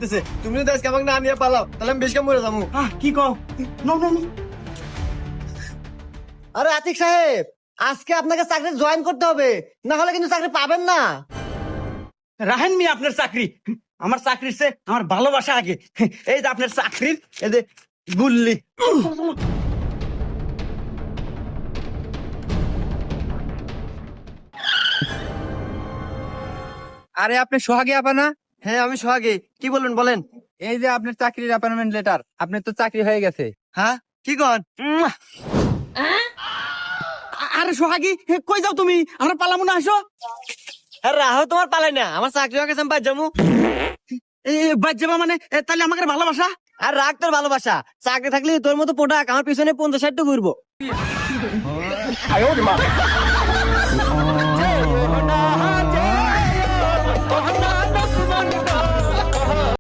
লাগতেছে। তুমি যদি আজকে আমাকে না নিয়ে পালাও তাহলে আমি বেশ কাম মরে যাবো। কি কও? No no no. আরে আতিক সাহেব, আজকে আপনাকে চাকরি জয়েন করতে হবে, না হলে কিন্তু চাকরি পাবেন না। রাহেন মি আপনার চাকরি, আমার চাকরির চেয়ে আমার ভালোবাসা আগে। এই যে আপনার চাকরির এই যে গুল্লি। আরে আপনি সোহাগী আপা না? হ্যাঁ আমি সোহাগী, কি বলবেন বলেন। এই যে আপনার চাকরির অ্যাপয়েন্টমেন্ট লেটার, আপনার তো চাকরি হয়ে গেছে। হ্যাঁ কি কন? আরে সোহাগী, কই যাও তুমি? আমরা পালামু না, আসো। হ্যাঁ রাহো, তোমার পালাই না, আমার চাকরি হয়ে গেছে, আমি বাদ যাবো। বাদ যাবা মানে? তাহলে আমাকে ভালোবাসা? আর রাখ তোর ভালোবাসা, চাকরি থাকলে তোর মতো প্রোডাক্ট আমার পিছনে 50-60টা ঘুরবো।